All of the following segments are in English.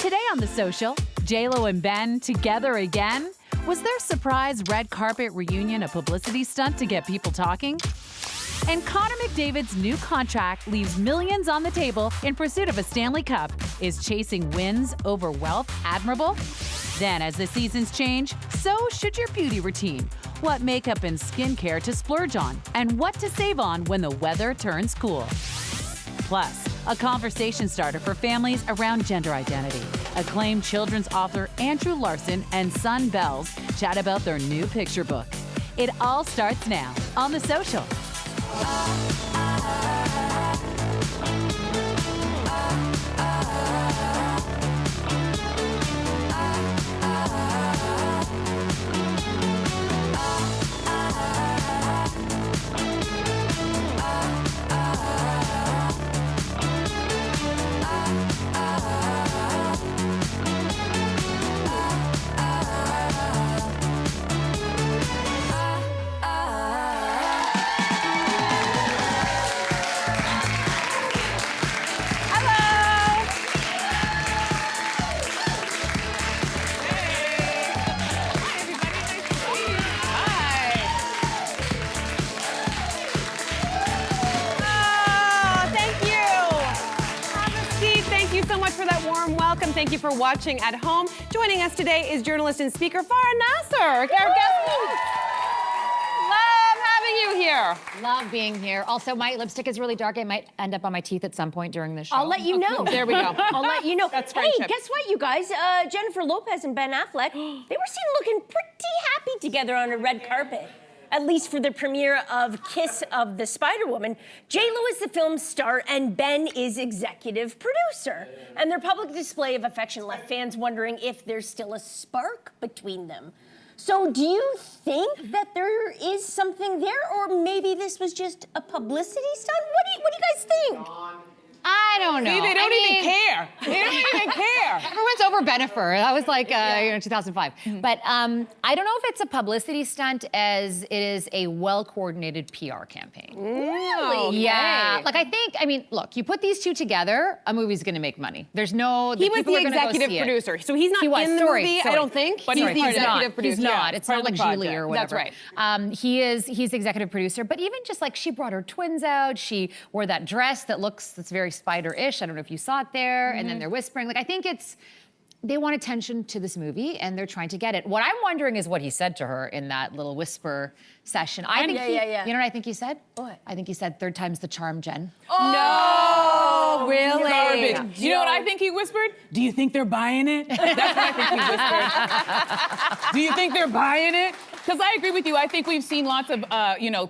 Today on The Social, J-Lo and Ben together again? Was their surprise red carpet reunion a publicity stunt to get people talking? And Connor McDavid's new contract leaves millions on the table in pursuit of a Stanley Cup. Is chasing wins over wealth admirable? Then, as the seasons change, so should your beauty routine. What makeup and skincare to splurge on, and what to save on when the weather turns cool. Plus, a conversation starter for families around gender identity. Acclaimed children's author Andrew Larsen and son Bells chat about their new picture book. It all starts now on The Social. Thank you for watching at home. Joining us today is journalist and speaker Farah Nasser. Our guest. Love having you here. Love being here. Also, my lipstick is really dark. It might end up on my teeth at some point during the show. I'll let you know. There we go. I'll let you know. That's hey, friendship. guess what, you guys? Jennifer Lopez and Ben Affleck, they were seen looking pretty happy together on a red carpet. At least for the premiere of Kiss of the Spider-Woman. J-Lo is the film's star and Ben is executive producer. And their public display of affection left fans wondering if there's still a spark between them. So do you think that there is something there, or maybe this was just a publicity stunt? What do you guys think? I don't know. See, they don't even care. They don't even care. Everyone's over Bennifer. That was like, 2005. But I don't know if it's a publicity stunt as it is a well-coordinated PR campaign. Really? Yeah. Like, I mean, look, you put these two together, a movie's gonna make money. There's no... He was the executive producer, so he's not in the movie, I don't think. But he's he's the executive producer. He's not. Yeah, It's not like Julie or whatever. That's right. He's executive producer, but even just like she brought her twins out, she wore that dress that's very Spider-ish. I don't know if you saw it there, and then they're whispering. Like, I think they want attention to this movie, and they're trying to get it. What I'm wondering is what he said to her in that little whisper session. I think you know what I think he said? What? I think he said, "Third time's the charm, Jen." Oh, no, really? Garbage. You know what I think he whispered? Do you think they're buying it? That's what I think he whispered. Do you think they're buying it? Because I agree with you. I think we've seen lots of,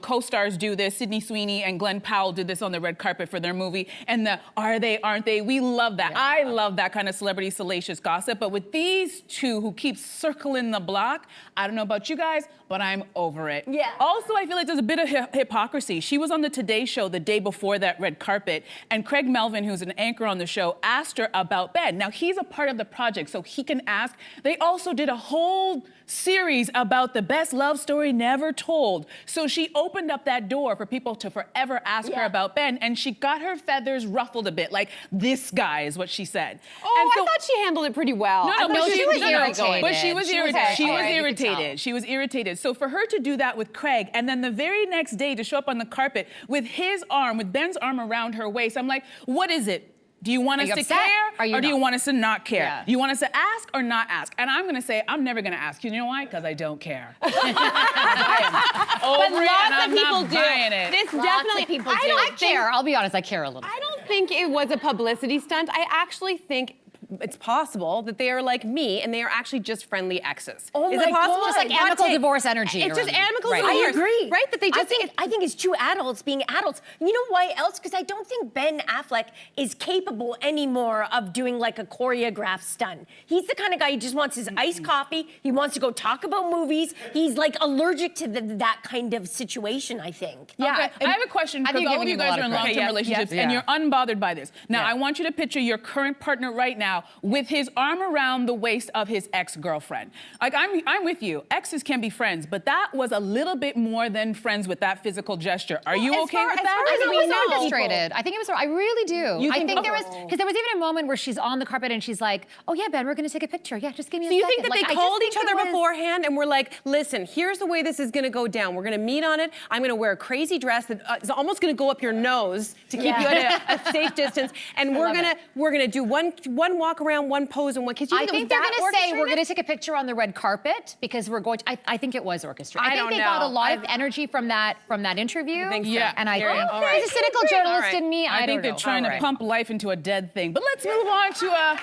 co-stars do this. Sydney Sweeney and Glenn Powell did this on the red carpet for their movie. And the are they, aren't they? We love that. Yeah. I love that kind of celebrity salacious gossip. But with these two who keep circling the block, I don't know about you guys, but I'm over it. Yeah. Also, I feel like there's a bit of hypocrisy. She was on the Today Show the day before that red carpet, and Craig Melvin, who's an anchor on the show, asked her about Ben. Now, he's a part of the project, so he can ask. They also did a whole series about the best love story never told. So she opened up that door for people to forever ask her about Ben, and she got her feathers ruffled a bit, like, this guy is what she said. Oh, and so, I thought she handled it pretty well. No, she was irritated. But she was irritated. She was irritated. You She was irritated. So for her to do that with Craig, and then the very next day to show up on the carpet with Ben's arm around her waist, I'm like, what is it? Do you want us to care, or do you want us to not care? Yeah. Do you want us to ask or not ask? And I'm gonna say, I'm never gonna ask. You know why? Because I don't care. I am over it, and I'm not buying it. This Lots definitely of people do. I care. I'll be honest, I care a little. I don't think it was a publicity stunt. I actually think it's possible that they are like me and they are actually just friendly exes. Oh Is my it possible? God. Just like amicable divorce energy. It's just amicable Right. divorce. I agree. Right? That they just I think it's two adults being adults. You know why else? Because I don't think Ben Affleck is capable anymore of doing like a choreographed stunt. He's the kind of guy who just wants his iced coffee. He wants to go talk about movies. He's like allergic to that kind of situation, I think. Yeah. Okay. I have a question, because all of you guys are in long-term relationships and you're unbothered by this. Now, I want you to picture your current partner right now now with his arm around the waist of his ex-girlfriend. Like, I'm with you. Exes can be friends, but that was a little bit more than friends with that physical gesture. Are you okay with that? I think it was orchestrated. I think it was. I really do. I think there was, because there was even a moment where she's on the carpet and she's like, "Oh yeah, Ben, we're gonna take a picture. Yeah, just give me a second." Do you think that Like, they called each other beforehand and were like, "Listen, here's the way this is gonna go down. We're gonna meet on it. I'm gonna wear a crazy dress that is almost gonna go up your nose to keep you at a safe distance, and we're gonna do one walk around, one pose, and one kiss." I think they're gonna say we're gonna take a picture on the red carpet because we're going to. I think it was orchestrated. I think they got a lot of energy from that interview. I think so. Yeah. And I think as a cynical journalist in me, I think they're trying to pump life into a dead thing. But let's move on to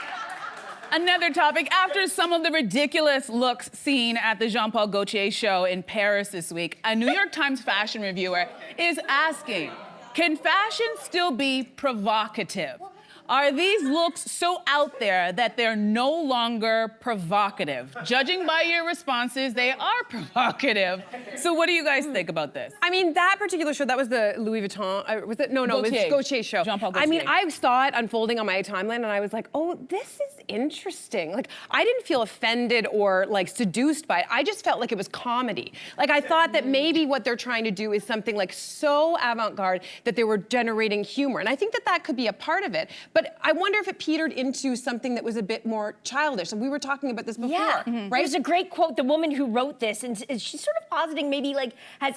another topic. After some of the ridiculous looks seen at the Jean-Paul Gaultier show in Paris this week, a New York Times fashion reviewer is asking, can fashion still be provocative? Are these looks so out there that they're no longer provocative? Judging by your responses, they are provocative. So what do you guys think about this? I mean, that particular show, that was the Louis Vuitton, was it? No, it was Gaultier show. Jean-Paul Gaultier. I mean, I saw it unfolding on my timeline and I was like, oh, this is interesting. Like, I didn't feel offended or like seduced by it. I just felt like it was comedy. Like, I thought that maybe what they're trying to do is something like so avant-garde that they were generating humor. And I think that that could be a part of it. But I wonder if it petered into something that was a bit more childish. And we were talking about this before, right? There's a great quote, the woman who wrote this, and she's sort of positing maybe like,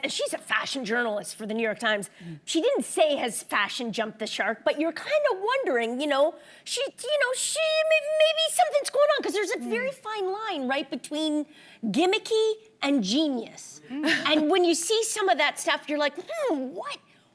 she's a fashion journalist for the New York Times. She didn't say has fashion jumped the shark, but you're kind of wondering, maybe something's going on, because there's a very fine line, right, between gimmicky and genius. And when you see some of that stuff, you're like,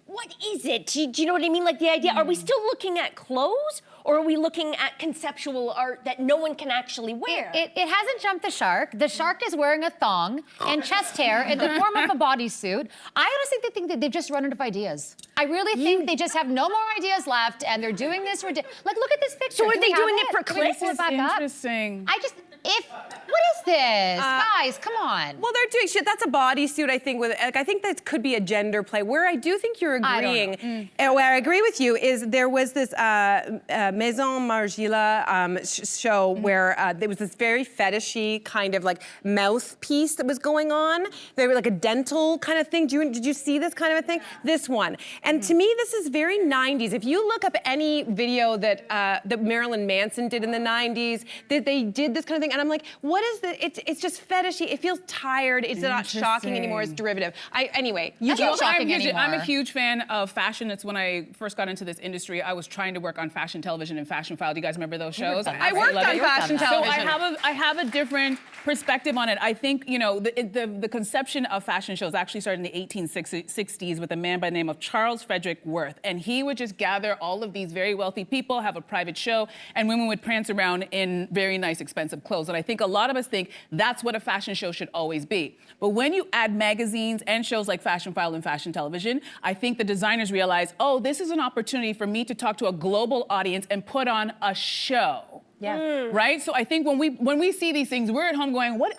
what is it? Do you know what I mean? Like the idea, are we still looking at clothes, or are we looking at conceptual art that no one can actually wear? It hasn't jumped the shark. The shark is wearing a thong and chest hair in the form of a bodysuit. I honestly think that they've just run out of ideas. I really think they just have no more ideas left, and they're doing this like, look at this picture. So are they doing it for clicks? This is interesting. What is this? Guys, come on. Well, they're doing shit. That's a bodysuit, I think. I think that could be a gender play. Where I do think you're agreeing, and where I agree with you, is there was this Maison Margiela show where there was this very fetishy kind of like mouthpiece that was going on. They were like a dental kind of thing. Did you see this kind of a thing? This one. And to me, this is very 90s. If you look up any video that Marilyn Manson did in the 90s, that they did this kind of thing, and I'm like, what is this? It's just fetishy. It feels tired. It's not shocking anymore. It's derivative. Anyway, I'm a huge fan of fashion. It's when I first got into this industry. I was trying to work on fashion television and Fashion File. Do you guys remember those shows? I worked on fashion television. So I have a different perspective on it. I think, the conception of fashion shows actually started in the 1860s with a man by the name of Charles Frederick Worth. And he would just gather all of these very wealthy people, have a private show, and women would prance around in very nice, expensive clothes. And I think a lot of us think that's what a fashion show should always be. But when you add magazines and shows like Fashion File and Fashion Television, I think the designers realize, oh, this is an opportunity for me to talk to a global audience and put on a show. Yeah. Right? So I think when we see these things, we're at home going, what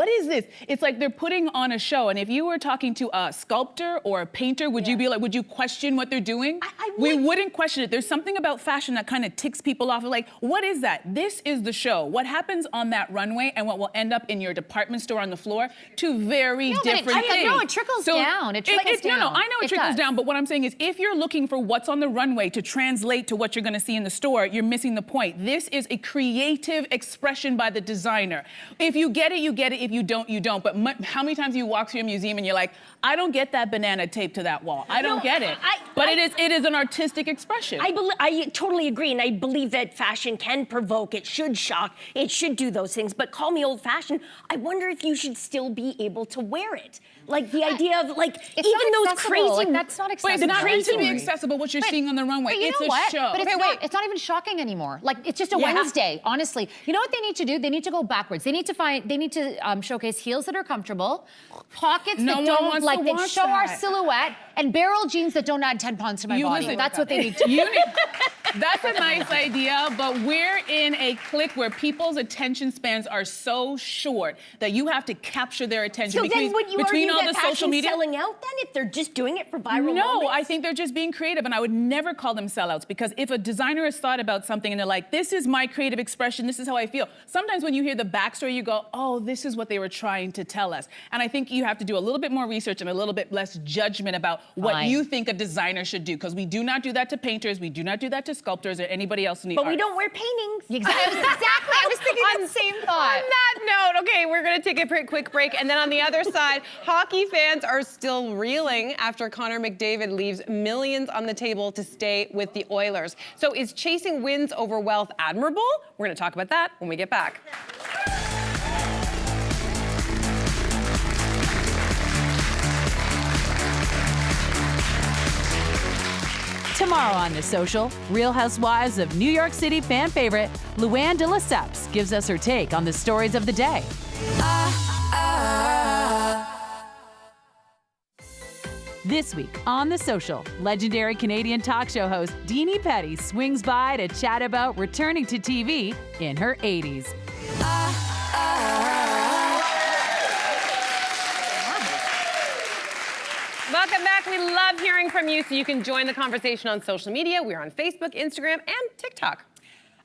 is this? It's like they're putting on a show. And if you were talking to a sculptor or a painter, would you question what they're doing? We wouldn't question it. There's something about fashion that kind of ticks people off. Like, what is that? This is the show. What happens on that runway and what will end up in your department store on the floor, two very different things. No, it trickles down. It trickles down. No, I know it trickles down, but what I'm saying is if you're looking for what's on the runway to translate to what you're gonna see in the store, you're missing the point. This is a creative expression by the designer. If you get it, you get it. If you don't, you don't. But how many times you walk through a museum and you're like, I don't get that banana taped to that wall. I don't get it. But it is an artistic expression. I totally agree, and I believe that fashion can provoke, it should shock, it should do those things, but call me old-fashioned, I wonder if you should still be able to wear it. Like the idea of like, even those crazy... Like, that's not accessible. Wait, it's not meant to be accessible what you're seeing on the runway. It's a show. But it's not even shocking anymore. Like, it's just a Wednesday, honestly. You know what they need to do? They need to go backwards. They need to showcase heels that are comfortable, pockets that don't, like, that show our silhouette, and barrel jeans that don't add 10 pounds to my body. That's what they need to do. That's a nice idea, but we're in a clique where people's attention spans are so short that you have to capture their attention. So then would you argue that fashion's selling out then if they're just doing it for viral No, moments? I think they're just being creative, and I would never call them sellouts, because if a designer has thought about something and they're like, this is my creative expression. This is how I feel. Sometimes when you hear the backstory, you go, oh, this is what they were trying to tell us. And I think you have to do a little bit more research and a little bit less judgment about what you think a designer should do, because we do not do that to painters, we do not do that to sculptors or anybody else in the But we arts. don't wear paintings. Exactly. I was thinking the same thought. On that note, okay, we're gonna take a quick break, and then on the other side, hockey fans are still reeling after Connor McDavid leaves millions on the table to stay with the Oilers. So is chasing wins over wealth admirable? We're gonna talk about that when we get back. Tomorrow on The Social, Real Housewives of New York City fan favorite Luann de Lesseps gives us her take on the stories of the day. This week on The Social, legendary Canadian talk show host Deanie Petty swings by to chat about returning to TV in her 80s. Welcome back. We love hearing from you, so you can join the conversation on social media. We're on Facebook, Instagram, and TikTok.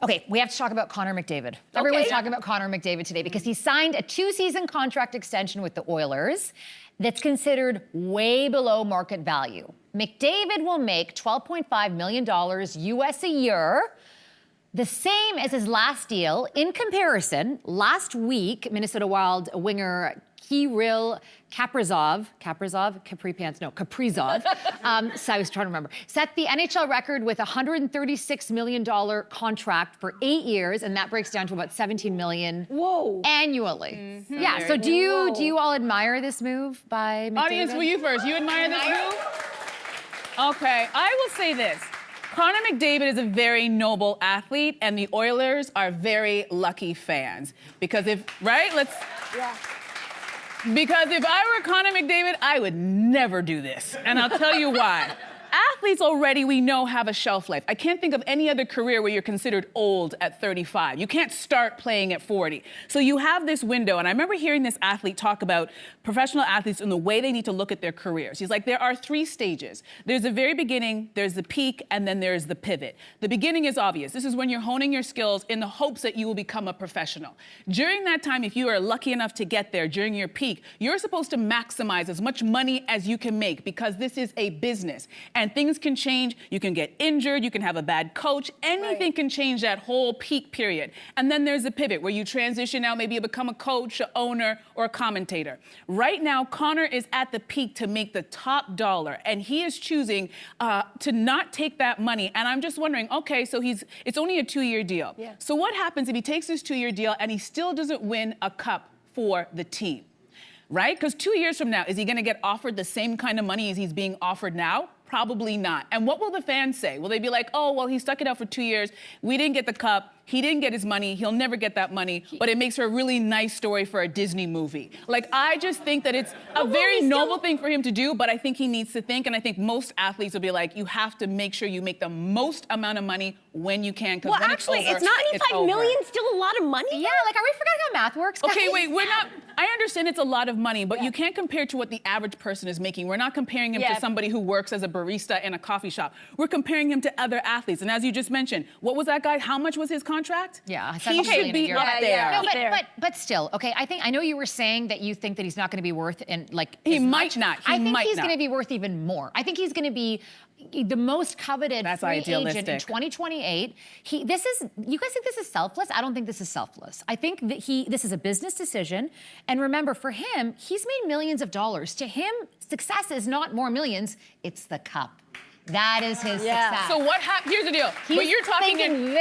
Okay, we have to talk about Connor McDavid. Everyone's talking about Connor McDavid today because he signed a 2-season contract extension with the Oilers that's considered way below market value. McDavid will make $12.5 million US a year, the same as his last deal. In comparison, last week, Minnesota Wild winger Kirill Kaprizov, so I was trying to remember, set the NHL record with a $136 million contract for 8 years, and that breaks down to about $17 million annually. Yeah, so do you all admire this move by McDavid? Audience, will you first? You admire this move? Okay, I will say this. Connor McDavid is a very noble athlete, and the Oilers are very lucky fans. Because if I were Connor McDavid, I would never do this. And I'll tell you why. Athletes already, we know, have a shelf life. I can't think of any other career where you're considered old at 35. You can't start playing at 40. So you have this window, and I remember hearing this athlete talk about professional athletes and the way they need to look at their careers. He's like, there are 3 stages. There's the very beginning, there's the peak, and then there's the pivot. The beginning is obvious. This is when you're honing your skills in the hopes that you will become a professional. During that time, if you are lucky enough to get there during your peak, you're supposed to maximize as much money as you can make, because this is a business. And things can change. You can get injured. You can have a bad coach. Anything can change that whole peak period. And then there's the pivot where you transition out, maybe you become a coach, an owner, or a commentator. Right now, Connor is at the peak to make the top dollar, and he is choosing to not take that money. And I'm just wondering, okay, so it's only a 2-year deal. Yeah. So what happens if he takes this 2-year deal and he still doesn't win a cup for the team? Right? Because 2 years from now, is he going to get offered the same kind of money as he's being offered now? Probably not. And what will the fans say? Will they be like, oh, well, he stuck it out for 2 years. We didn't get the cup. He didn't get his money. He'll never get that money. But it makes for a really nice story for a Disney movie. Like, I just think that it's a very noble thing for him to do, but I think he needs to think, and I think most athletes will be like, you have to make sure you make the most amount of money when you can. Well, actually, it's not $25 million still a lot of money? Yeah, like, are we forgetting how math works? Okay, wait, we're not, I understand it's a lot of money, but you can't compare to what the average person is making. We're not comparing him to somebody who works as a barista in a coffee shop. We're comparing him to other athletes. And as you just mentioned, what was that guy? How much was his contract? Yeah, he should be up there. No, but still, okay. I know you were saying that you think that he's not going to be worth he might not. I think he's going to be worth even more. I think he's going to be the most coveted free agent in 2028. You guys think this is selfless? I don't think this is selfless. I think that this is a business decision. And remember, for him, he's made millions of dollars. To him, success is not more millions, it's the cup. That is his success. So what happened? Here's the deal. But you're talking in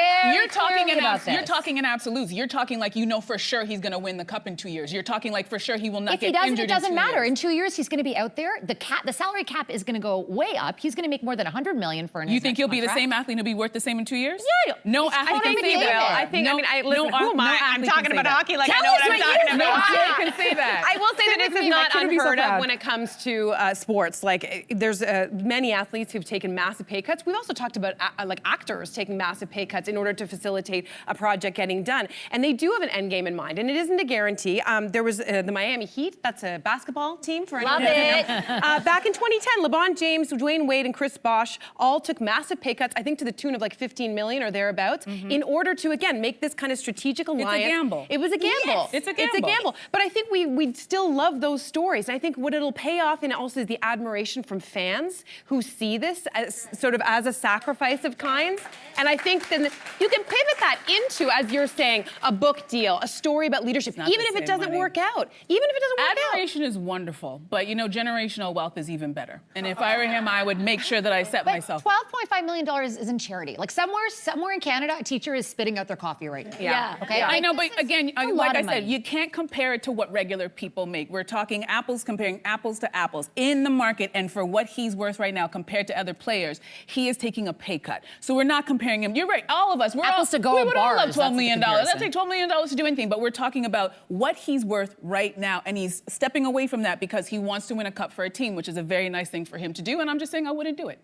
absolutes. You're talking like you know for sure he's going to win the cup in 2 years. You're talking like for sure he will not get injured in 2 years. If he doesn't, it doesn't matter. In 2 years, he's going to be out there. The salary cap is going to go way up. He's going to make more than $100 million for an You think he'll be the same athlete and he'll be worth the same in 2 years? Yeah. No athlete can say that. I think, listen, who am I? I'm talking about hockey like I know what I'm talking about. No athlete can say that. I will say that this is not unheard of when it comes to sports. Like, there's many athletes who've taken massive pay cuts. We've also talked about like actors taking massive pay cuts in order to facilitate a project getting done. And they do have an end game in mind, and it isn't a guarantee. There was the Miami Heat, that's a basketball team for Love anyone. it. Back in 2010, LeBron James, Dwayne Wade, and Chris Bosh all took massive pay cuts, I think to the tune of like 15 million or thereabouts, in order to, again, make this kind of strategic alliance. It's a gamble. It was a gamble. Yes. It's a gamble. It's a gamble. But I think we still love those stories. And I think what it'll pay off in also is the admiration from fans who see this as sort of as a sacrifice of kinds. And I think then you can pivot that into, as you're saying, a book deal, a story about leadership, even if it doesn't work out. Even if it doesn't work out. Admiration is wonderful, but you know, generational wealth is even better. And if I were him, I would make sure that I set myself. $12.5 million is in charity. Like somewhere in Canada, a teacher is spitting out their coffee right now. Yeah. Okay. Yeah. I know, but again, a like lot I of said, money. you can't compare it to what regular people make. We're talking apples, comparing apples to apples. In the market and for what he's worth right now compared to other players, he is taking a pay cut. So we're not comparing him. You're right, all of us. Apples to go we at would all love bars, that's $12 million. the comparison. That'll take $12 million to do anything, but we're talking about what he's worth right now, and he's stepping away from that because he wants to win a cup for a team, which is a very nice thing for him to do, and I'm just saying I wouldn't do it.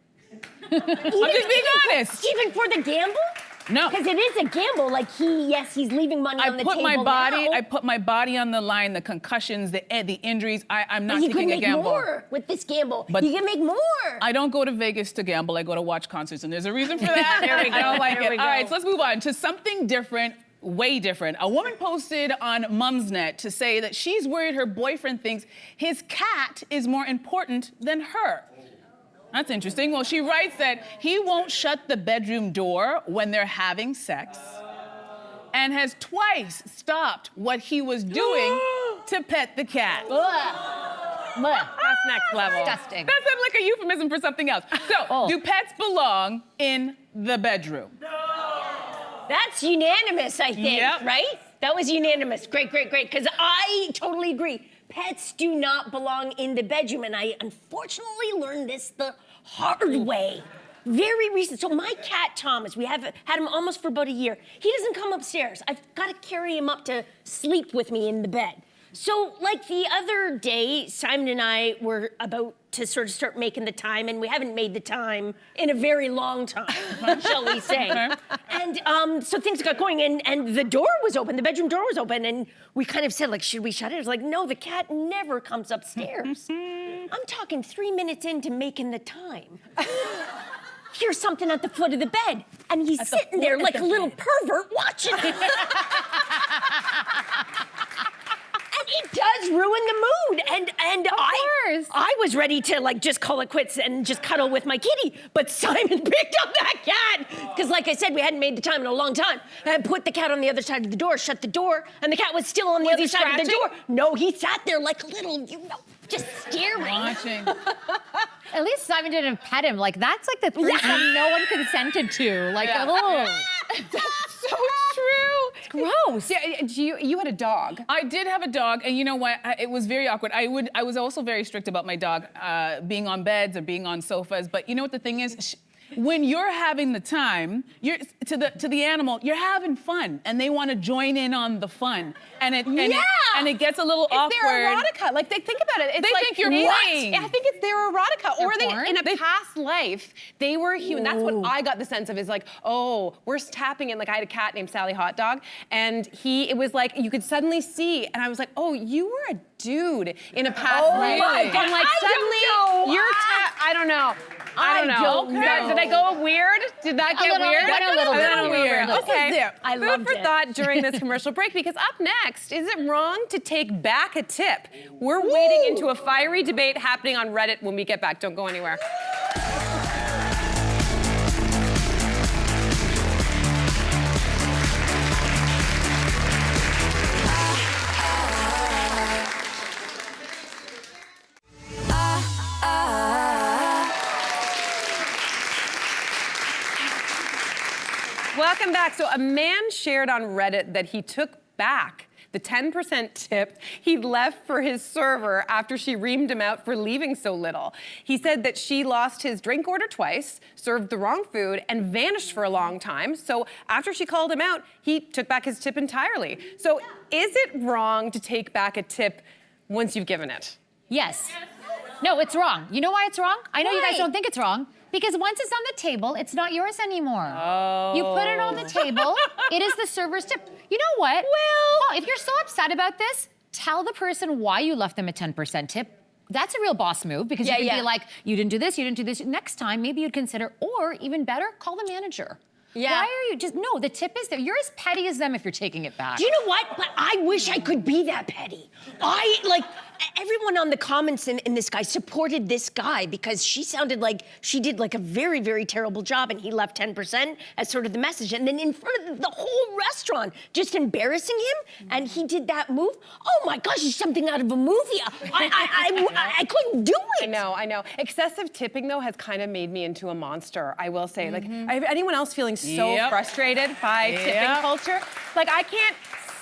I'm just being honest. Even for the gamble? No. Because it is a gamble. Like he's leaving money on the table now. I put my body on the line, the concussions, the injuries. I'm not But he taking could a make gamble. more with this gamble. But he can make more. I don't go to Vegas to gamble. I go to watch concerts, and there's a reason for that. There we go. I don't like There it. we All go. right, so let's move on to something different, way different. A woman posted on Mumsnet to say that she's worried her boyfriend thinks his cat is more important than her. That's interesting. Well, she writes that he won't shut the bedroom door when they're having sex and has twice stopped what he was doing to pet the cat. Ugh. That's next level. Disgusting. That sounds like a euphemism for something else. So, do pets belong in the bedroom? That's unanimous, I think, Yep. right? That was unanimous. Great, great, great. Because I totally agree. Pets do not belong in the bedroom. And I unfortunately learned this the hard way. Very recent. So my cat, Thomas, we have had him almost for about a year. He doesn't come upstairs. I've got to carry him up to sleep with me in the bed. So like the other day, Simon and I were about to sort of start making the time, and we haven't made the time in a very long time, shall we say. And so things got going, and the door was open, the bedroom door was open, and we kind of said, like, should we shut it? It was like, no, the cat never comes upstairs. I'm talking 3 minutes into making the time. Here's something at the foot of the bed, and he's sitting there like a little pervert watching it. It does ruin the mood, and I was ready to like just call it quits and just cuddle with my kitty, but Simon picked up that cat because, like I said, we hadn't made the time in a long time. And put the cat on the other side of the door, shut the door, and the cat was still on the other side of the door. No, he sat there like a little, just staring. Watching. At least Simon didn't pet him. Like, that's like the threesome no one consented to. Like, oh. So true. It's gross. Yeah, you had a dog. I did have a dog, and you know what? It was very awkward. I was also very strict about my dog being on beds or being on sofas. But you know what the thing is? When you're having the time, you're to the animal, you're having fun, and they want to join in on the fun, and it gets a little awkward. It's their erotica. Like, they think about it. It's They like, think you're what? playing. I think it's their erotica. Or porn? in a past life, they were human. That's what I got the sense of, is like, oh, we're tapping in. Like, I had a cat named Sally Hot Dog, and it was like, you could suddenly see, and I was like, oh, you were a dude in a past life. really? And like, suddenly, you're I don't know. I don't know. Okay. Did I go weird? Did that get little- weird? went a little bit. A little weird. This is Okay. I Food loved for it. thought during this commercial break, because up next, is it wrong to take back a tip? We're wading into a fiery debate happening on Reddit when we get back. Don't go anywhere. Welcome back. So a man shared on Reddit that he took back the 10% tip he left for his server after she reamed him out for leaving so little. He said that she lost his drink order twice, served the wrong food, and vanished for a long time. So after she called him out, he took back his tip entirely. So is it wrong to take back a tip once you've given it? Yes. No, it's wrong. You know why it's wrong? I know you guys Why? don't think it's wrong. Because once it's on the table, it's not yours anymore. Oh. You put it on the table, it is the server's tip. You know what? Well, if you're so upset about this, tell the person why you left them a 10% tip. That's a real boss move because you can be like, you didn't do this, you didn't do this. Next time, maybe you'd consider, or even better, call the manager. Yeah. Why are you no, the tip is there. You're as petty as them if you're taking it back. Do you know what? But I wish I could be that petty. Everyone on the comments in this guy supported this guy because she sounded like she did like a very, very terrible job and he left 10% as sort of the message. And then in front of the whole restaurant, just embarrassing him, and he did that move. Oh my gosh, it's something out of a movie. I couldn't do it. I know. Excessive tipping though has kind of made me into a monster, I will say. Like, anyone else feeling so frustrated by tipping culture? Like, I can't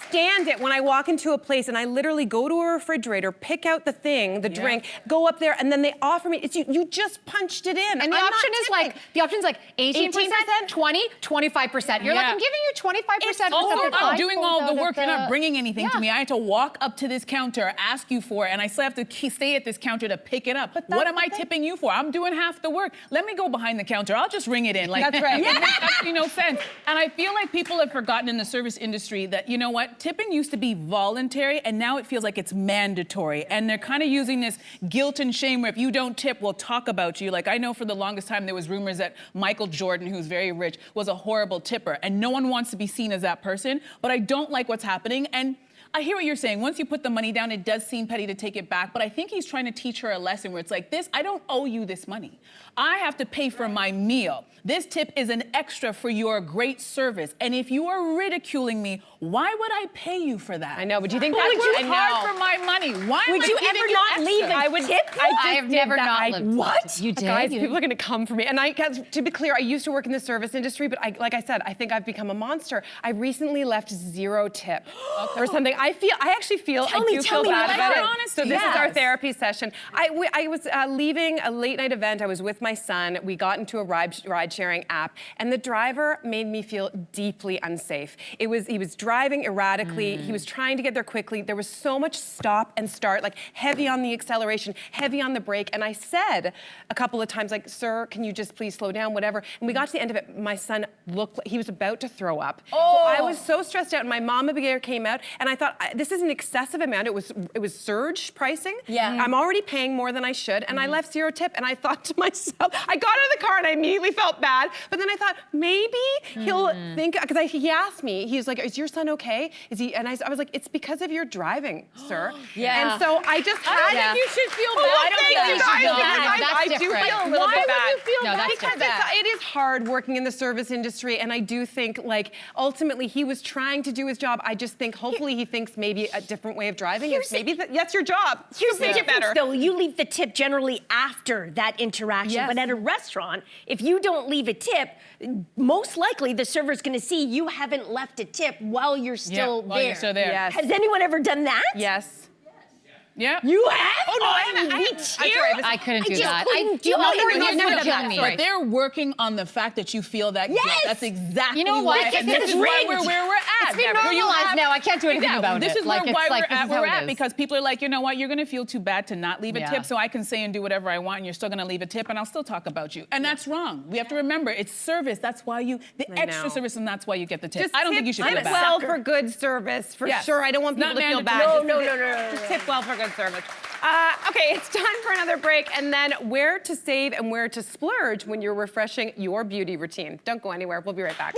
stand it when I walk into a place and I literally go to a refrigerator, pick out the thing, the drink, go up there, and then they offer me, it's you just punched it in. And the option's like 18%, 20, 25%. You're like, I'm giving you 25%. I'm doing all the work. You're not bringing anything to me. I had to walk up to this counter, ask you for it, and I still have to stay at this counter to pick it up. But what am I tipping you for? I'm doing half the work. Let me go behind the counter. I'll just ring it in. Like, that's right. It makes absolutely no sense. And I feel like people have forgotten in the service industry that, you know what? Tipping used to be voluntary, and now it feels like it's mandatory. And they're kind of using this guilt and shame where if you don't tip, we'll talk about you. Like, I know for the longest time there was rumors that Michael Jordan, who's very rich, was a horrible tipper, and no one wants to be seen as that person. But I don't like what's happening. And I hear what you're saying. Once you put the money down, it does seem petty to take it back. But I think he's trying to teach her a lesson where it's like, I don't owe you this money. I have to pay for my meal. This tip is an extra for your great service. And if you are ridiculing me, why would I pay you for that? I know, but do you think that's hard for my money? Why would you ever not leave a tip? I have never not lived. What? You did? Guys, people are gonna come for me. And to be clear, I used to work in the service industry, but like I said, I think I've become a monster. I recently left 0 tip or something. I actually feel bad about it. So this is our therapy session. I was leaving a late night event. I was with my son. We got into a ride-sharing app, and the driver made me feel deeply unsafe. He was driving erratically. He was trying to get there quickly. There was so much stop and start, like heavy on the acceleration, heavy on the brake. And I said a couple of times, like, sir, can you just please slow down, whatever. And we got to the end of it. My son looked like he was about to throw up. So I was so stressed out. And my mama bear came out, and I thought, this is an excessive amount. It was surge pricing. Yeah. I'm already paying more than I should, and I left 0 tip. And I thought to myself, I got out of the car and I immediately felt bad. But then I thought, maybe he'll think, because he asked me, he was like, is your son okay? Is he? And I was like, it's because of your driving, sir. And so I just I don't think you should feel bad. I don't think you should feel bad. I do feel a little bit bad. Why would you feel bad? Because it is hard working in the service industry, and I do think, like, ultimately he was trying to do his job. I just think hopefully he thinks maybe a different way of driving is maybe that's your job. Here's the difference, though. You leave the tip generally after that interaction, but at a restaurant, if you don't leave a tip, most likely the server's going to see you haven't left a tip while you're still there. While you're still there. Yes. Has anyone ever done that? Yes. Yeah. You have? Oh, no, I haven't. I couldn't do that. But they're working on the fact that you feel that guilt. That's exactly what? And this is where we're at. It's been normalized now. I can't do anything about it. This is why we're at because people are like, you know what? You're going to feel too bad to not leave a tip, so I can say and do whatever I want, and you're still going to leave a tip, and I'll still talk about you. And that's wrong. We have to remember, it's service. That's why the extra service, and that's why you get the tip. I don't think you should feel bad. Well for good service, for sure. I don't want people to feel bad. No. Just tip well for good service. Okay, it's time for another break, and then where to save and where to splurge when you're refreshing your beauty routine. Don't go anywhere. We'll be right back.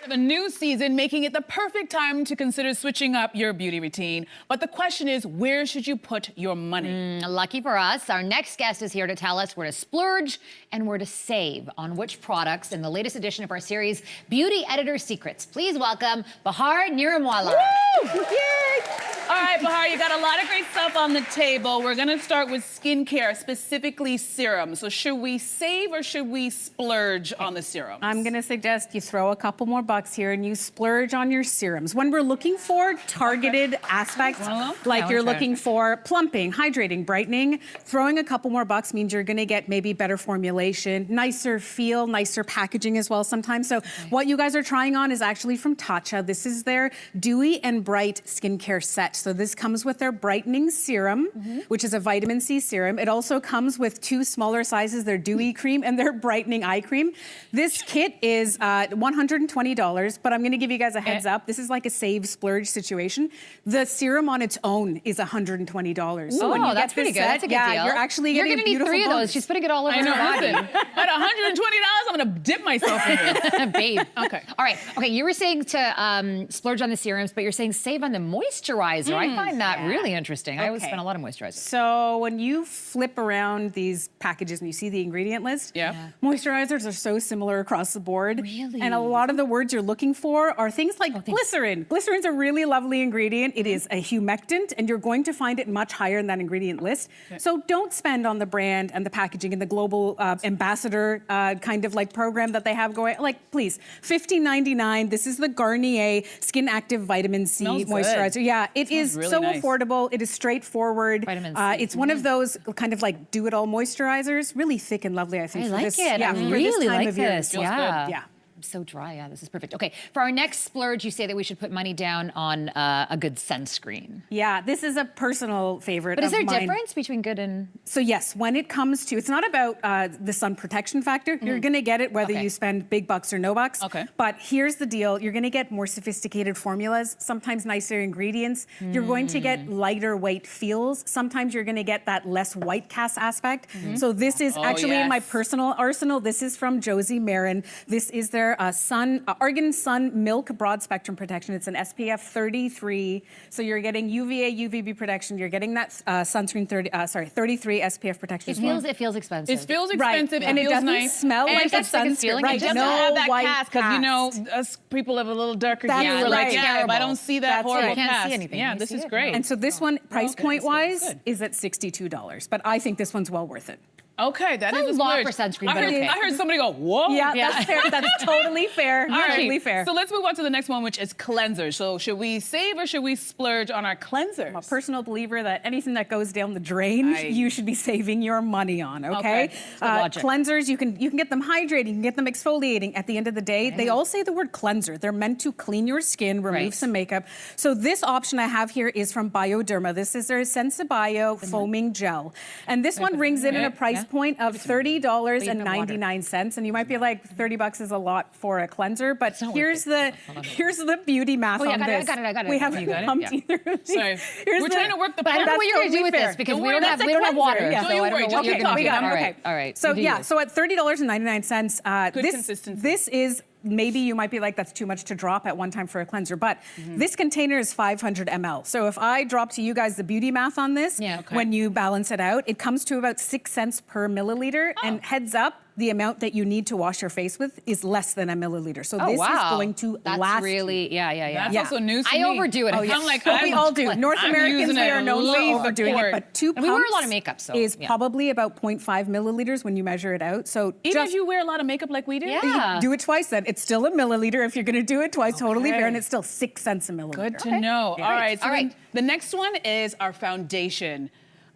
A new season, making it the perfect time to consider switching up your beauty routine. But the question is, where should you put your money? Lucky for us, our next guest is here to tell us where to splurge and where to save on which products in the latest edition of our series, Beauty Editor Secrets. Please welcome Bahar Niramwala. Woo! Yay! All right, Bahar, you got a lot of great stuff on the table. We're gonna start with skincare, specifically serums. So should we save or should we splurge on the serums? I'm gonna suggest you throw a couple more bucks here and you splurge on your serums. When we're looking for targeted aspects, like you're looking for plumping, hydrating, brightening, throwing a couple more bucks means you're gonna get maybe better formulation, nicer feel, nicer packaging as well sometimes. So what you guys are trying on is actually from Tatcha. This is their Dewy and Bright skincare set. So this comes with their brightening serum, which is a vitamin C serum. It also comes with 2 smaller sizes, their Dewy cream and their brightening eye cream. This kit is $120, but I'm gonna give you guys a heads up. This is like a save splurge situation. The serum on its own is $120. So when you that's get pretty this good. set, That's a good deal. you're actually You're getting gonna need beautiful 3 of those. bones. She's putting it all over I know, her listen, body. at $120, I'm gonna dip myself in this. Babe. Okay. All right. Okay, you were saying to splurge on the serums, but you're saying save on the moisturizer. I find that really interesting. I always Okay. spend a lot of moisturizer. So when you flip around these packages and you see the ingredient list, moisturizers are so similar across the board. Really? And a lot of the words you're looking for are things like glycerin. Glycerin's a really lovely ingredient. It is a humectant, and you're going to find it much higher in that ingredient list. So don't spend on the brand and the packaging and the global ambassador kind of like program that they have going. Like, please, $15.99. This is the Garnier Skin Active Vitamin C Smells good. moisturizer. Yeah, it is really so nice. affordable. It is straightforward. Vitamin C. It's one of those kind of like do-it-all moisturizers. Really thick and lovely, I think. I for like this, it. Yeah, I for really this time like of year. this. Feels Yeah. good. Yeah. I'm so dry. Yeah, this is perfect. Okay, for our next splurge, you say that we should put money down on a good sunscreen. Yeah, this is a personal favorite But is of there a mine. difference between good and... So yes, when it comes to, it's not about the sun protection factor. You're gonna get it whether you spend big bucks or no bucks. Okay. But here's the deal, you're gonna get more sophisticated formulas, sometimes nicer ingredients. You're going to get lighter weight feels. Sometimes you're gonna get that less white cast aspect. So this is actually in my yes. personal arsenal. This is from Josie Marin. This is their Argan Sun Milk Broad Spectrum Protection. It's an SPF 33. So you're getting UVA, UVB protection. You're getting that sunscreen 33 SPF protection as well. It feels expensive. It feels Right, expensive. and it feels doesn't nice. smell And like it a doesn't- like a sunscreen. feeling. Right, It doesn't no have that white cast because you know cast. us people have a little darker That's hue. We're right. like, yeah, if I Terrible. don't see that That's horrible right. You can't see cast. anything. Yeah, You this see is it? great. And so this one, price okay, point that's wise, good. is at $62. But I think this one's well worth it. Okay, that It's is a lot splurge. for sunscreen, I but heard, okay. I heard somebody go, whoa. Yeah, that's fair. That's totally fair. All right. Totally fair. So let's move on to the next one, which is cleansers. So should we save or should we splurge on our cleansers? I'm a personal believer that anything that goes down the drain, you should be saving your money on. Okay. Good logic. Cleansers, you can get them hydrating, you can get them exfoliating. At the end of the day, they all say the word cleanser. They're meant to clean your skin, remove Right. some makeup. So this option I have here is from Bioderma. This is their Sensibio foaming gel, and this one rings in at a price point of $30.99. And you might be like, $30 is a lot for a cleanser, but here's the beauty math Oh, yeah, on I got it, this. I got it. We You haven't got it? humped either of these. Sorry. Here's We're the- trying to work the But I don't know part. what you're going to do with Totally this fair. because Don't we worry, don't have that's we don't have water. cleanser, yeah. So Don't you I don't worry, know just what you're keep going to do. talking. All Okay. right. All right. So You do yeah, this. so at $30.99, Good consistency. this is maybe you might be like, that's too much to drop at one time for a cleanser, but this container is 500 ml. So if I drop to you guys the beauty math on this, when you balance it out, it comes to about 6 cents per milliliter. And heads up, the amount that you need to wash your face with is less than a milliliter. So this is going to That's last. really, yeah. That's also news to I me. overdo it. Oh, yeah. I'm like, we all do. North I'm Americans, using we it are known for way overdoing overboard. it, but 2 pumps And we wear a lot of makeup, so, is yeah. probably about 0.5 milliliters when you measure it out. So Even just if you wear a lot of makeup like we do? Yeah. do it twice then. It's still a milliliter if you're going to do it twice, totally fair, and it's still 6 cents a milliliter. Good to know. All right. So All right. then the next one is our foundation.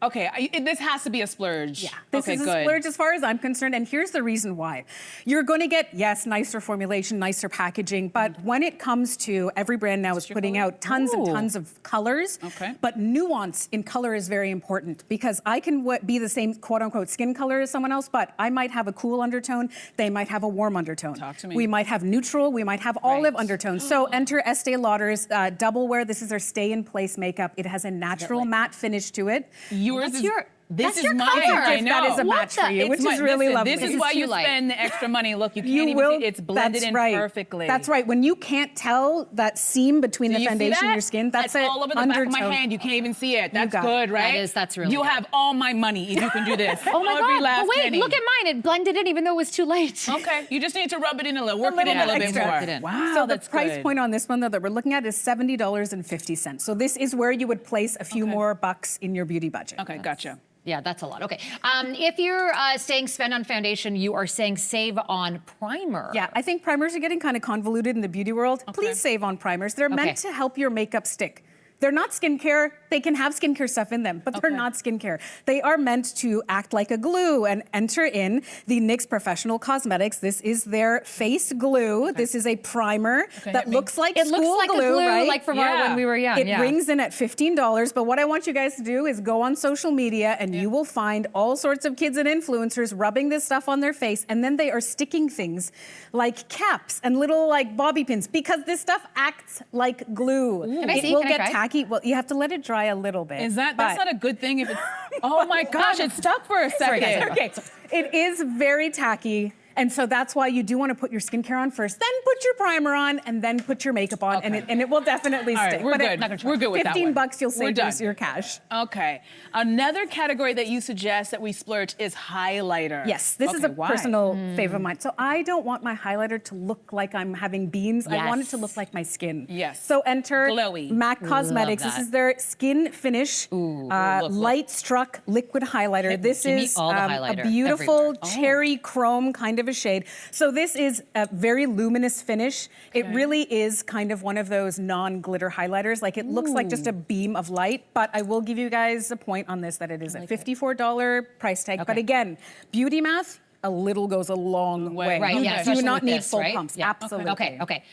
Okay, this has to be a splurge. Yeah, this okay, is a good. splurge as far as I'm concerned, and here's the reason why. You're going to get, yes, nicer formulation, nicer packaging, but when it comes to, every brand now is putting out tons and tons of colors, but nuance in color is very important because I can be the same quote-unquote skin color as someone else, but I might have a cool undertone, they might have a warm undertone. Talk to me. We might have neutral, we might have olive undertones. So enter Estee Lauder's Double Wear. This is their stay-in-place makeup. It has a natural matte finish to it. Yours is This That's is your mine. car. I know. That is a match for you, which is really lovely. This is It's why too you light. spend the extra money. Look, you can't You even will. see. It's blended That's in right. perfectly. That's right. When you can't tell that seam between Do the you see foundation and that? your skin, that's It's an all over the undertone. back of my hand. You can't even see it. That's got it. good, right? That's really You good. have all my money if you can do this. Oh my Every God, last but wait, penny. look at mine. It blended in even though it was too late. Okay, you just need to rub it in a little, work it in a bit little bit extra. more. Work it in. Wow, So the that's price good. point on this one, though, that we're looking at is $70.50. So this is where you would place a few more bucks in your beauty budget. Okay, gotcha. Yeah, that's a lot. Okay. If you're saying spend on foundation, you are saying save on primer. Yeah, I think primers are getting kind of convoluted in the beauty world. Please save on primers. They're meant to help your makeup stick. They're not skincare. They can have skincare stuff in them, but they're not skincare. They are meant to act like a glue and enter in the NYX Professional Cosmetics. This is their face glue. This is a primer that looks like It school looks like glue, a glue, right? like from our, when we were young. It rings in at $15, but what I want you guys to do is go on social media and you will find all sorts of kids and influencers rubbing this stuff on their face, and then they are sticking things like caps and little like bobby pins because this stuff acts like glue. Can I It see? will Can I get try? tacky. Well, you have to let it dry a little bit. Is that's but- not a good thing if it's, oh my gosh, it's stuck for a second. Okay, it is very tacky. And so that's why you do want to put your skincare on first, then put your primer on, and then put your makeup on, and it will definitely All right, stick. we're But good. We're good with that one. $15, you'll We're save done. your cash. Okay. Another category that you suggest that we splurge is highlighter. Yes, this is a why? personal favorite of mine. So I don't want my highlighter to look like I'm having beans. I want it Yes. to look like my skin. Yes. So enter Glowy. MAC Cosmetics. This that. is their skin finish look. light struck liquid highlighter. This Give me is all the a highlighter beautiful everywhere. cherry chrome kind of a shade. So this is a very luminous finish. It really is kind of one of those non-glitter highlighters. Like it looks like just a beam of light, but I will give you guys a point on this that it is a $54 price tag. But again, beauty math, a little goes a long way. Right, You yeah, do especially not with need this, full right? pumps. Yeah. Absolutely. Okay.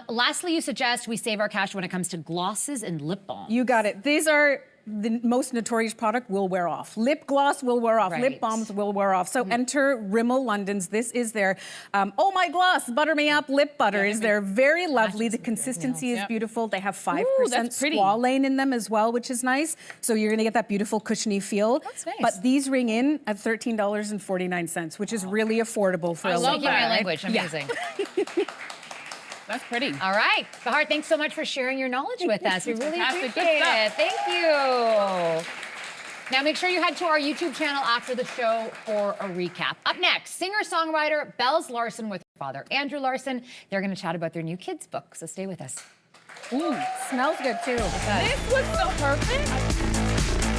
Lastly, you suggest we save our cash when it comes to glosses and lip balm. You got it. These are the most notorious product will wear off. Lip gloss will wear off. Right. Lip balms will wear off. So enter Rimmel London's. This is their Oh My Gloss Butter Me Up Lip Butters. They're very lovely. The consistency is beautiful. They have 5% that's pretty. squalane in them as well, which is nice. So you're gonna get that beautiful cushiony feel. That's nice. But these ring in at $13.49, which is really affordable for a love lip Speaking my that. language, amazing. That's pretty. All right, Bahar, thanks so much for sharing your knowledge with us. We really Fantastic. Good appreciate stuff. it. Thank you. Now make sure you head to our YouTube channel after the show for a recap. Up next, singer-songwriter Bells Larsen with her father, Andrew Larsen. They're going to chat about their new kids' book, so stay with us. Smells good too. This was so perfect.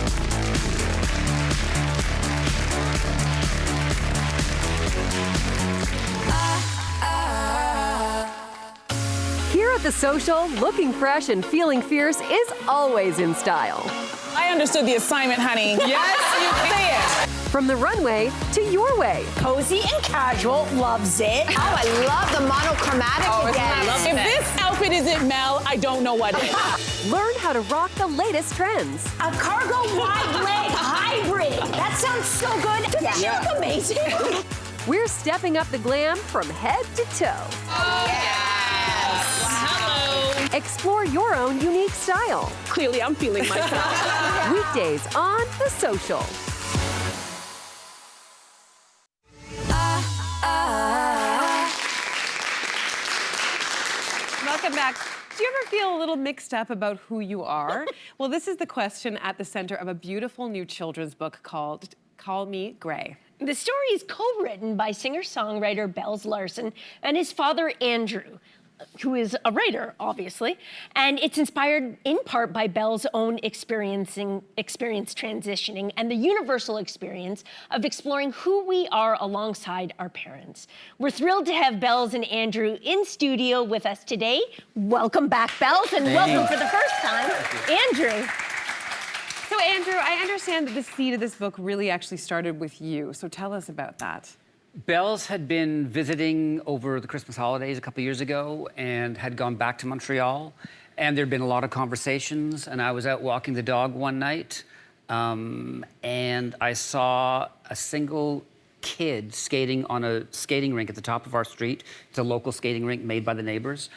Here at The Social, looking fresh and feeling fierce is always in style. I understood the assignment, honey. Yes, you can. From the runway to your way. Cozy and casual, loves it. Oh, I love the monochromatic again. If this outfit isn't Mel, I don't know what is. Learn how to rock the latest trends. A cargo wide leg hybrid. That sounds so good. Doesn't she look amazing? We're stepping up the glam from head to toe. Hello. Explore your own unique style. Clearly, I'm feeling myself. Weekdays on The Social. Welcome back. Do you ever feel a little mixed up about who you are? Well, this is the question at the center of a beautiful new children's book called Call Me Gray. The story is co-written by singer-songwriter Bells Larsen and his father, Andrew, who is a writer, obviously. And it's inspired in part by Belle's own experience transitioning and the universal experience of exploring who we are alongside our parents. We're thrilled to have Bells and Andrew in studio with us today. Welcome back, Bells, and welcome for the first time, Andrew. So, Andrew, I understand that the seed of this book really actually started with you. So tell us about that. Bells had been visiting over the Christmas holidays a couple years ago and had gone back to Montreal. And there'd been a lot of conversations. And I was out walking the dog one night, and I saw a single kid skating on a skating rink at the top of our street. It's a local skating rink made by the neighbors.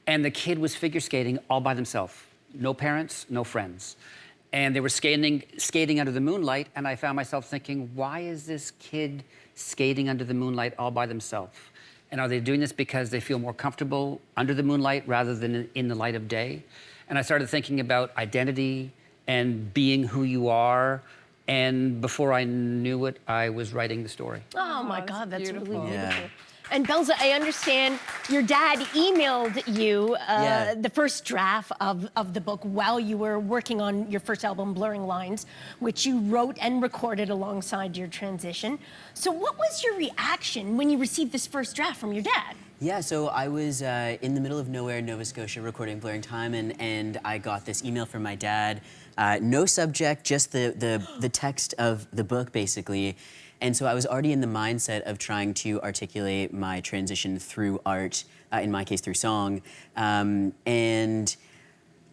And the kid was figure skating all by themselves. No parents, no friends. and they were skating under the moonlight, and I found myself thinking, why is this kid skating under the moonlight all by themselves? And are they doing this because they feel more comfortable under the moonlight rather than in the light of day? And I started thinking about identity and being who you are. And before I knew it, I was writing the story. Oh my God, that's beautiful. really beautiful. Yeah. And Belza, I understand your dad emailed you the first draft of the book while you were working on your first album, Blurring Lines, which you wrote and recorded alongside your transition. So what was your reaction when you received this first draft from your dad? Yeah, so I was in the middle of nowhere, Nova Scotia, recording Blurring Time, and I got this email from my dad. No subject, just the text of the book, basically. And so I was already in the mindset of trying to articulate my transition through art, in my case, through song. And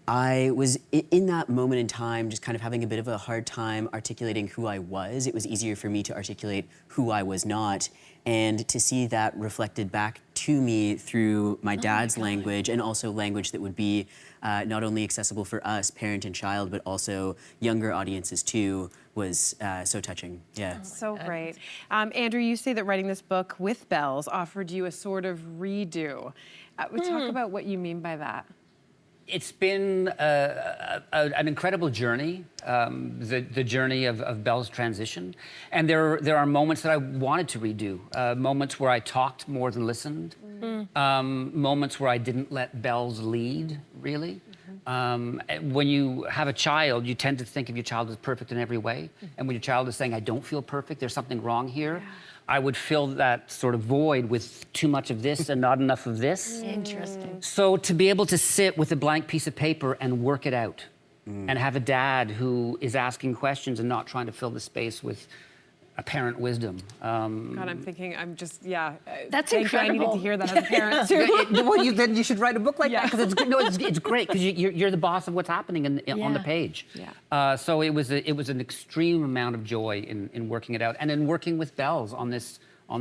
I was in that moment in time just kind of having a bit of a hard time articulating who I was. It was easier for me to articulate who I was not, and to see that reflected back to me through my dad's language, and also language that would be not only accessible for us, parent and child, but also younger audiences too, was so touching. Yeah. So great. Andrew, you say that writing this book with Bells offered you a sort of redo. Talk about what you mean by that. It's been an incredible journey, the journey of Belle's transition. And there are moments that I wanted to redo, moments where I talked more than listened, moments where I didn't let Belle's lead, really. When you have a child, you tend to think of your child as perfect in every way. And when your child is saying, I don't feel perfect, there's something wrong here, I would fill that sort of void with too much of this and not enough of this. Interesting. So to be able to sit with a blank piece of paper and work it out, and have a dad who is asking questions and not trying to fill the space with apparent wisdom. God, I'm thinking, That's thank you. I needed incredible. to hear that as a parent too. Well, then you should write a book like that, because it's great, because you're the boss of what's happening on the page. Yeah. So it was an extreme amount of joy in working it out, and in working with Bells on this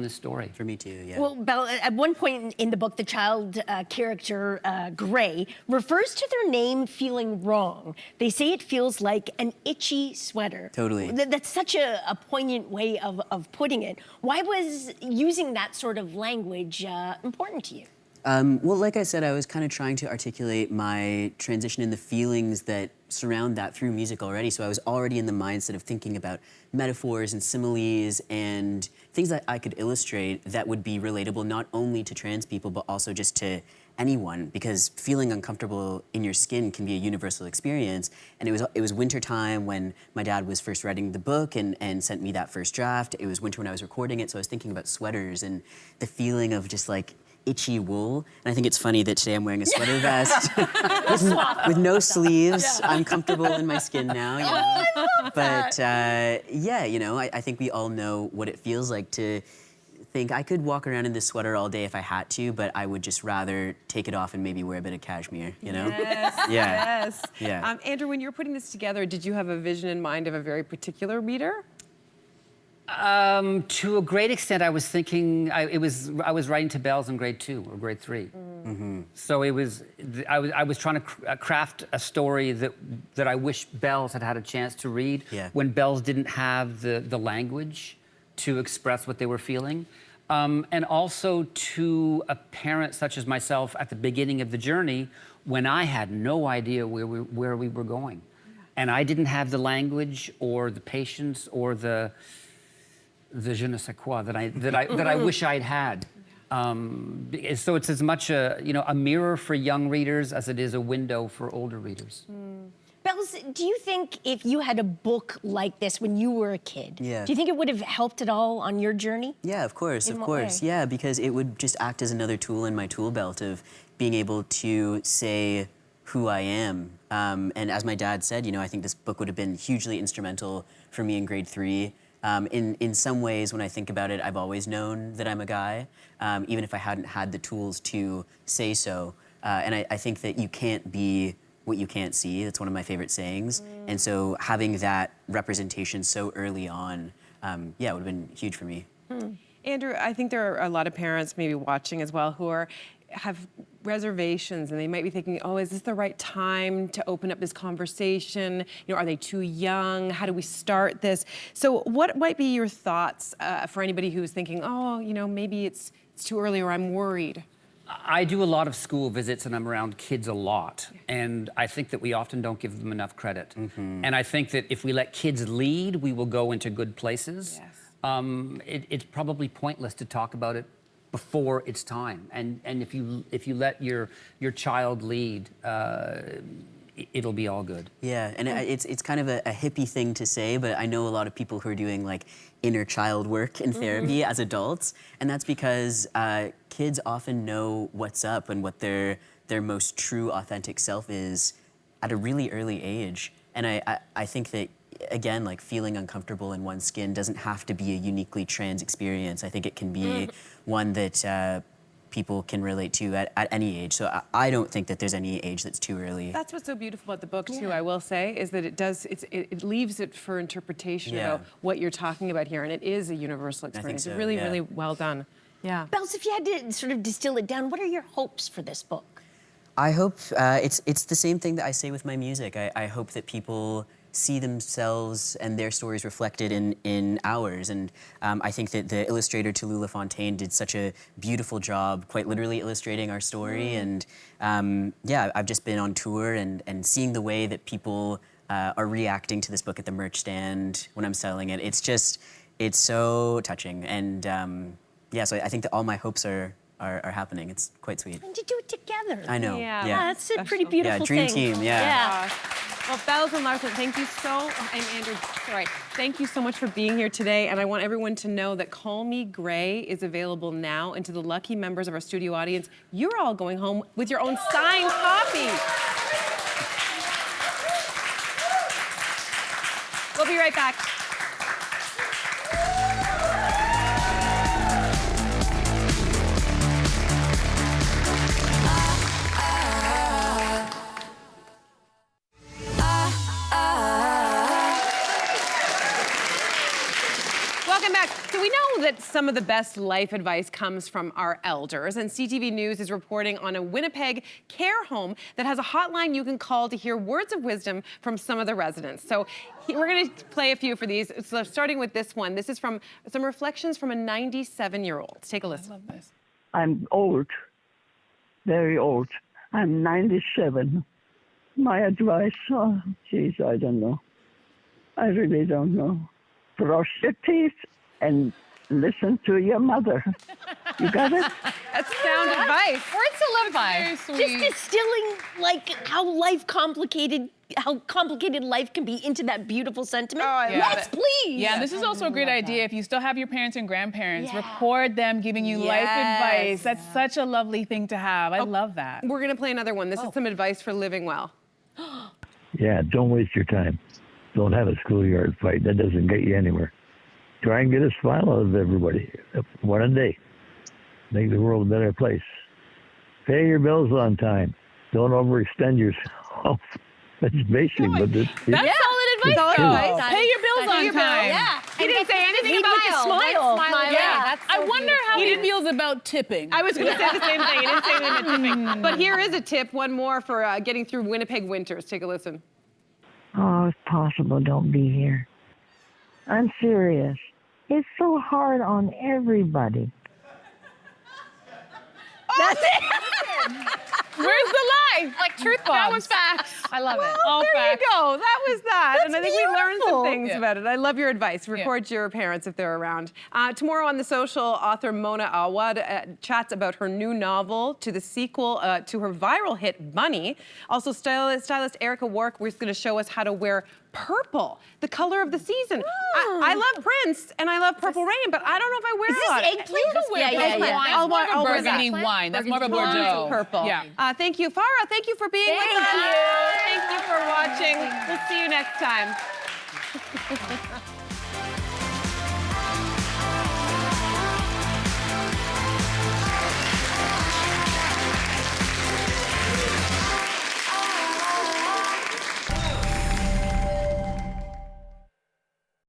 story. For me too, yeah. Well, Belle, at one point in the book, the child character, Gray, refers to their name feeling wrong. They say it feels like an itchy sweater. Totally. That's such a poignant way of putting it. Why was using that sort of language important to you? Well, like I said, I was kind of trying to articulate my transition and the feelings that surround that through music already. So I was already in the mindset of thinking about metaphors and similes and things that I could illustrate that would be relatable not only to trans people, but also just to anyone, because feeling uncomfortable in your skin can be a universal experience. And it was winter time when my dad was first writing the book and sent me that first draft. It was winter when I was recording it, so I was thinking about sweaters and the feeling of just like itchy wool. And I think it's funny that today I'm wearing a sweater vest with no sleeves. I'm comfortable in my skin now, you know. I love But yeah, you know, I think we all know what it feels like to think I could walk around in this sweater all day if I had to, but I would just rather take it off and maybe wear a bit of cashmere, you know? Yes, Yeah. yes. Yeah. Andrew, when you were putting this together, did you have a vision in mind of a very particular reader? To a great extent, I was thinking I was writing to Bells in grade 2 or grade 3. So I was trying to craft a story that I wish Bells had a chance to read when Bells didn't have the language to express what they were feeling, and also to a parent such as myself at the beginning of the journey when I had no idea where we were going, and I didn't have the language or the patience or the je ne sais quoi that I wish I'd had. So it's as much a mirror for young readers as it is a window for older readers. Bells, do you think if you had a book like this when you were a kid, do you think it would have helped at all on your journey? Yeah, of course, In what way? Yeah, because it would just act as another tool in my tool belt of being able to say who I am. And as my dad said, you know, I think this book would have been hugely instrumental for me in grade 3. In some ways, when I think about it, I've always known that I'm a guy, even if I hadn't had the tools to say so. And I think that you can't be what you can't see. That's one of my favorite sayings. And so having that representation so early on, yeah, it would have been huge for me. Andrew, I think there are a lot of parents maybe watching as well who are have reservations and they might be thinking, oh, is this the right time to open up this conversation? You know, are they too young? How do we start this? So what might be your thoughts for anybody who's thinking, oh, you know, maybe it's too early or I'm worried? I do a lot of school visits and I'm around kids a lot. And I think that we often don't give them enough credit. And I think that if we let kids lead, we will go into good places. It's probably pointless to talk about it before it's time. And if you let your child lead, it'll be all good. Yeah, and it's kind of a hippie thing to say, but I know a lot of people who are doing like inner child work in therapy as adults, and that's because kids often know what's up and what their most true, authentic self is at a really early age. And I think that, again, like feeling uncomfortable in one's skin doesn't have to be a uniquely trans experience. I think it can be one that people can relate to at any age. So I don't think that there's any age that's too early. That's what's so beautiful about the book too, I will say, is that it leaves it for interpretation about what you're talking about here, and it is a universal experience. so, Really, really well done. Yeah. Bells, if you had to sort of distill it down, what are your hopes for this book? I hope it's the same thing that I say with my music. I hope that people see themselves and their stories reflected in ours. And I think that the illustrator Tallulah Fontaine did such a beautiful job, quite literally illustrating our story. And yeah, I've just been on tour and seeing the way that people are reacting to this book at the merch stand when I'm selling it. It's so touching. And yeah, so I think that all my hopes are happening. It's quite sweet. And to do it together. I know. Yeah. That's a pretty beautiful dream thing. team, yeah. Well, Bells and Larsen, thank you and Andrew, sorry, thank you so much for being here today. And I want everyone to know that Call Me Gray is available now. And to the lucky members of our studio audience, you're all going home with your own signed copy. We'll be right back. Welcome back. So we know that some of the best life advice comes from our elders, and CTV News is reporting on a Winnipeg care home that has a hotline you can call to hear words of wisdom from some of the residents. So we're going to play a few for these. So starting with this one. This is from some reflections from a 97-year-old. Take a listen. I love this. I'm old, very old. I'm 97. My advice, oh, geez, I don't know. I really don't know. Brush your teeth and listen to your mother. You got it? That's sound advice. Words to live by. Just distilling like how complicated life can be into that beautiful sentiment. Oh, I love yes, it. please. Yeah, and this is also a great idea. If you still have your parents and grandparents, record them giving you life advice. That's such a lovely thing to have. I love that. We're going to play another one. This is some advice for living well. Yeah, don't waste your time. Don't have a schoolyard fight. That doesn't get you anywhere. Try and get a smile out of everybody, one a day. Make the world a better place. Pay your bills on time. Don't overextend yourself. That's basic, but That's solid advice. Pay your bills on time. Yeah. He didn't say anything about with a smile. Yeah. I wonder how he feels about tipping. I was going to say the same thing. He didn't say anything about tipping. But here is a tip, one more for getting through Winnipeg winters. Take a listen. Oh, if possible, don't be here. I'm serious. It's so hard on everybody. That's it. Where's the lie? Like truth bombs. That was facts. I love it. All There facts. you go. That was that. That's and I think we learned some beautiful. things about it. I love your advice. Record your parents if they're around. Tomorrow on The Social, author Mona Awad chats about her new novel to the sequel to her viral hit Bunny. Also, stylist Erica Wark was going to show us how to wear purple, the color of the season. I love Prince and I love Purple Rain, but I don't know if I wear Is a lot. this eggplant? Yeah. I'll wear Burgundy wine. That's more of a Tons of Bordeaux. purple. Yeah. Thank you, Farah. Thank you for being with us. Thank you for watching. We'll see you next time.